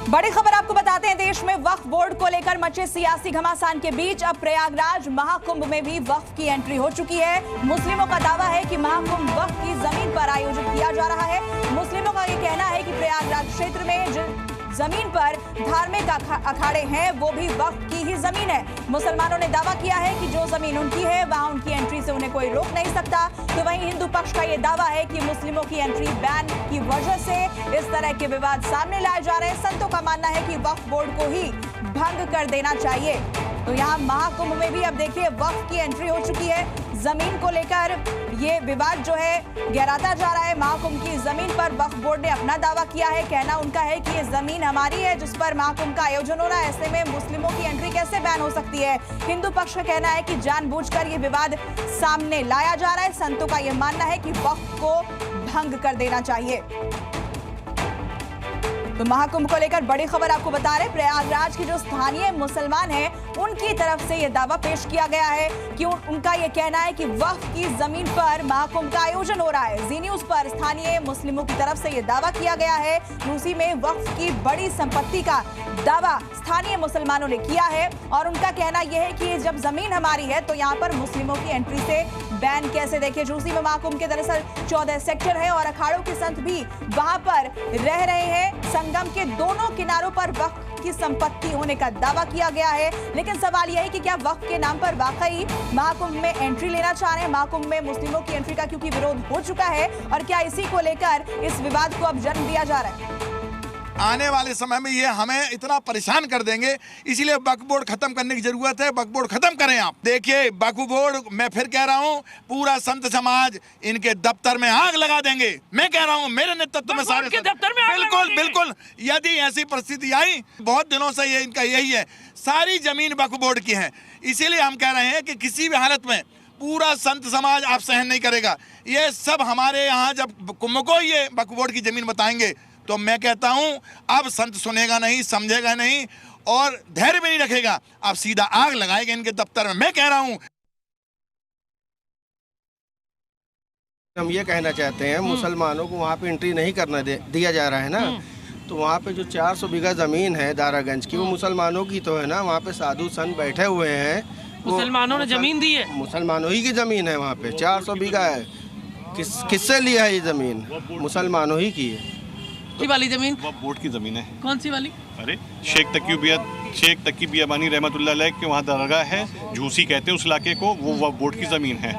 बड़ी खबर आपको बताते हैं, देश में वक्फ बोर्ड को लेकर मचे सियासी घमासान के बीच अब प्रयागराज महाकुंभ में भी वक्फ की एंट्री हो चुकी है। मुस्लिमों का दावा है कि महाकुंभ वक्फ की जमीन पर आयोजित किया जा रहा है। मुस्लिमों का ये कहना है कि प्रयागराज क्षेत्र में जमीन पर धार्मिक अखाड़े हैं, वो भी वक्फ की ही जमीन है। मुसलमानों ने दावा किया है कि जो जमीन उनकी है वहां उनकी एंट्री से उन्हें कोई रोक नहीं सकता। तो वहीं हिंदू पक्ष का ये दावा है कि मुस्लिमों की एंट्री बैन की वजह से इस तरह के विवाद सामने लाए जा रहे हैं। संतों का मानना है कि वक्फ बोर्ड को ही भंग कर देना चाहिए। तो यहाँ महाकुंभ में भी अब देखिए वक्फ की एंट्री हो चुकी है। जमीन को लेकर ये विवाद जो है गहराता जा रहा है। महाकुंभ की जमीन पर वक्फ बोर्ड ने अपना दावा किया है। कहना उनका है कि ये जमीन हमारी है जिस पर महाकुंभ का आयोजन हो रहा है, ऐसे में मुस्लिमों की एंट्री कैसे बैन हो सकती है। हिंदू पक्ष का कहना है कि जानबूझकर ये विवाद सामने लाया जा रहा है। संतों का ये मानना है कि वक्फ को भंग कर देना चाहिए। तो महाकुंभ को लेकर बड़ी खबर आपको बता रहे, प्रयागराज के जो स्थानीय मुसलमान हैं उनकी तरफ से यह दावा पेश किया गया है कि उनका यह कहना है कि वक्फ की जमीन पर महाकुंभ का आयोजन हो रहा है। जी न्यूज पर स्थानीय मुस्लिमों की तरफ से यह दावा किया गया है। रूसी में वक्फ की बड़ी संपत्ति का दावा स्थानीय मुसलमानों ने किया है और उनका कहना यह है कि जब जमीन हमारी है तो यहाँ पर मुस्लिमों की एंट्री से बैन कैसे। देखिए, रूसी में महाकुंभ के दरअसल 14 सेक्टर है और अखाड़ों के संत भी वहां पर रह रहे हैं। संगम के दोनों किनारों पर वक्फ की संपत्ति होने का दावा किया गया है। लेकिन सवाल यह है कि क्या वक्फ के नाम पर वाकई महाकुंभ में एंट्री लेना चाह रहे हैं। महाकुंभ में मुस्लिमों की एंट्री का क्योंकि विरोध हो चुका है और क्या इसी को लेकर इस विवाद को अब जन्म दिया जा रहा है। आने वाले समय में ये हमें इतना परेशान कर देंगे, इसीलिए वक्फ बोर्ड खत्म करने की जरूरत है। वक्फ बोर्ड खत्म करें आप। देखिए, वक्फ बोर्ड, मैं फिर कह रहा हूँ, पूरा संत समाज इनके दफ्तर में आग लगा देंगे। मैं कह रहा हूँ, मेरे नेतृत्व में सारे दफ्तर में बिल्कुल बिल्कुल, यदि ऐसी परिस्थिति आई, बहुत दिनों से ये इनका यही है, सारी जमीन वक्फ बोर्ड की है। इसीलिए हम कह रहे हैं कि किसी भी हालत में पूरा संत समाज आप सहन नहीं करेगा। ये सब हमारे यहाँ जब कुंभ को ये वक्फ बोर्ड की जमीन बताएंगे तो मैं कहता हूं अब संत सुनेगा नहीं, समझेगा नहीं और धैर्य भी नहीं रखेगा। अब सीधा आग लगाएगा इनके दफ्तर में। मैं कह रहा हूं, हम ये कहना चाहते हैं मुसलमानों को वहाँ पे एंट्री नहीं करना दिया जा रहा है ना। तो वहाँ पे जो 400 बीघा जमीन है दारागंज की, वो मुसलमानों की तो है ना। वहाँ पे साधु संत बैठे हुए हैं, मुसलमानों ने जमीन दी है, मुसलमानों ही की जमीन है। वहाँ पे 400 बीघा है। किससे लिया है ये जमीन? मुसलमानों ही की है। वाली जमीन वह बोर्ड की जमीन है। कौन सी वाली? अरे शेख तकी बियाबानी रहमतुल्लाह अलैह के वहाँ दरगाह है, झूसी कहते हैं उस इलाके को, वो वह बोर्ड की जमीन है।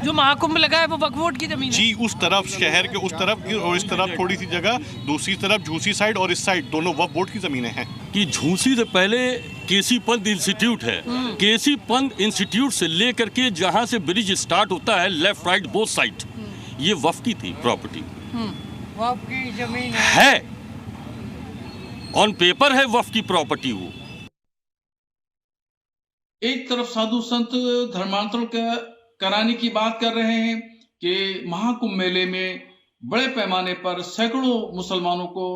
जो महाकुंभ लगा है वो वक्फ बोर्ड की जमीन जी, उस तरफ शहर के उस तरफ और इस तरफ थोड़ी सी जगह, दूसरी तरफ झूसी साइड और इस साइड दोनों वक्फ बोर्ड की जमीनें हैं। कि झूसी से पहले केसी पंत इंस्टीट्यूट है। केसी पंत इंस्टीट्यूट से लेकर के जहाँ से ब्रिज स्टार्ट होता है, लेफ्ट राइट बोथ साइड, ये वक्फ की थी प्रॉपर्टी, वक्फ की जमीन है, ऑन पेपर है वक्फ की प्रॉपर्टी। वो एक तरफ साधु संत धर्मांतरण कराने की बात कर रहे हैं कि महाकुंभ मेले में बड़े पैमाने पर सैकड़ों मुसलमानों को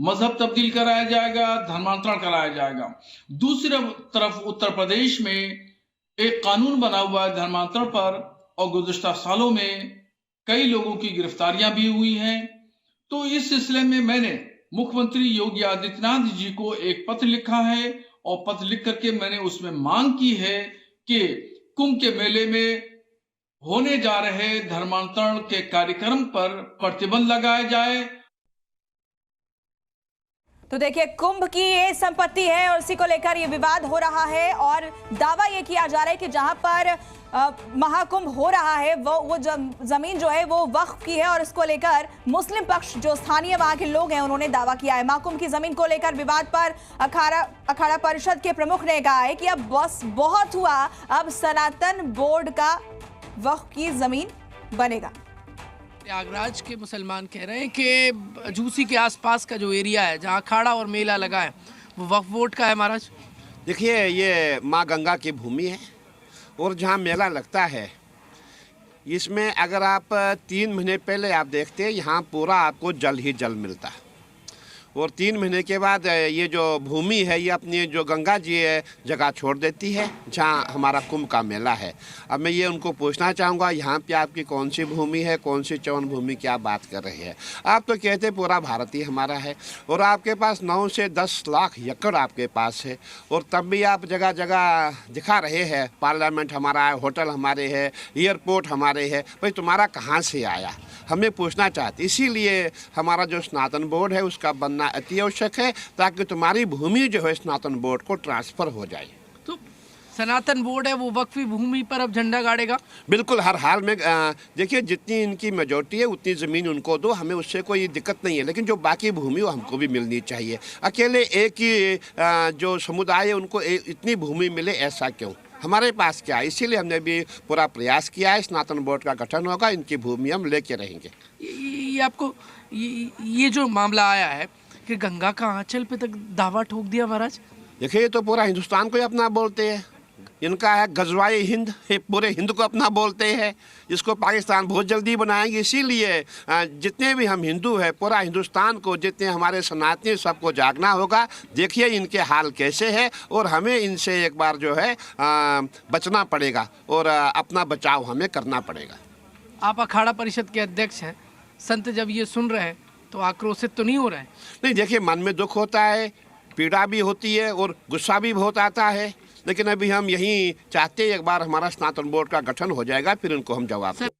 मजहब तब्दील कराया जाएगा, धर्मांतरण कराया जाएगा। दूसरी तरफ उत्तर प्रदेश में एक कानून बना हुआ है धर्मांतरण पर और गुज़िश्ता सालों में कई लोगों की गिरफ्तारियां भी हुई हैं। तो इस सिलसिले में मैंने मुख्यमंत्री योगी आदित्यनाथ जी को एक पत्र लिखा है और पत्र लिख करके मैंने उसमें मांग की है कि कुंभ के मेले में होने जा रहे धर्मांतरण के कार्यक्रम पर प्रतिबंध लगाया जाए। तो देखिए, कुंभ की ये संपत्ति है और इसी को लेकर ये विवाद हो रहा है और दावा ये किया जा रहा है कि जहां पर महाकुंभ हो रहा है वो जमीन जो है वो वक्फ की है और इसको लेकर मुस्लिम पक्ष जो स्थानीय वहां के लोग हैं उन्होंने दावा किया है। महाकुंभ की जमीन को लेकर विवाद पर अखाड़ा परिषद के प्रमुख ने कहा है कि अब बस बहुत हुआ, अब सनातन बोर्ड का वक्फ की जमीन बनेगा। प्रयागराज के मुसलमान कह रहे हैं कि झूसी के आसपास का जो एरिया है जहाँ अखाड़ा और मेला लगा है वो वक्फ बोर्ड का है। महाराज देखिए, ये माँ गंगा की भूमि है और जहाँ मेला लगता है, इसमें अगर आप 3 महीने पहले आप देखते हैं, यहाँ पूरा आपको जल ही जल मिलता है और 3 महीने के बाद ये जो भूमि है ये अपनी जो गंगा जी है जगह छोड़ देती है जहाँ हमारा कुंभ का मेला है। अब मैं ये उनको पूछना चाहूँगा यहाँ पे आपकी कौन सी भूमि है, कौन सी चौन भूमि की आप बात कर रहे हैं? आप तो कहते हैं पूरा भारत ही हमारा है और आपके पास 9 से 10 लाख एकड़ आपके पास है और तब भी आप जगह जगह दिखा रहे हैं पार्लियामेंट हमारा है, होटल हमारे है, एयरपोर्ट हमारे है। भाई तुम्हारा कहाँ से आया, हमें पूछना चाहते। इसीलिए हमारा जो स्नातन बोर्ड है उसका बनना अति आवश्यक है ताकि तुम्हारी भूमि जो है स्नातन बोर्ड को ट्रांसफ़र हो जाए। तो सनातन बोर्ड है वो वक्फी भूमि पर अब झंडा गाड़ेगा? बिल्कुल, हर हाल में देखिए जितनी इनकी मेजॉरिटी है उतनी ज़मीन उनको दो, हमें उससे कोई दिक्कत नहीं है, लेकिन जो बाकी भूमि वो हमको भी मिलनी चाहिए। अकेले एक ही जो समुदाय है उनको इतनी भूमि मिले ऐसा क्यों? हमारे पास क्या है? इसीलिए हमने भी पूरा प्रयास किया है, स्नातन बोर्ड का गठन होगा, इनकी भूमि हम लेके रहेंगे। ये आपको ये जो मामला आया है कि गंगा का आंचल पे तक दावा ठोक दिया महाराज। देखिए ये तो पूरा हिंदुस्तान को ही अपना बोलते हैं, इनका है गजवाए हिंद, ये पूरे हिंद को अपना बोलते हैं, इसको पाकिस्तान बहुत जल्दी बनाएंगे। इसीलिए जितने भी हम हिंदू हैं पूरा हिंदुस्तान को, जितने हमारे सनातनी सबको जागना होगा। देखिए इनके हाल कैसे है और हमें इनसे एक बार जो है बचना पड़ेगा और अपना बचाव हमें करना पड़ेगा। आप अखाड़ा परिषद के अध्यक्ष हैं, संत जब ये सुन रहे हैं तो आक्रोशित तो नहीं हो रहे हैं? नहीं, देखिए मन में दुख होता है, पीड़ा भी होती है और गुस्सा भी बहुत आता है, लेकिन अभी हम यही चाहते हैं एक बार हमारा स्नातन बोर्ड का गठन हो जाएगा फिर उनको हम जवाब देंगे।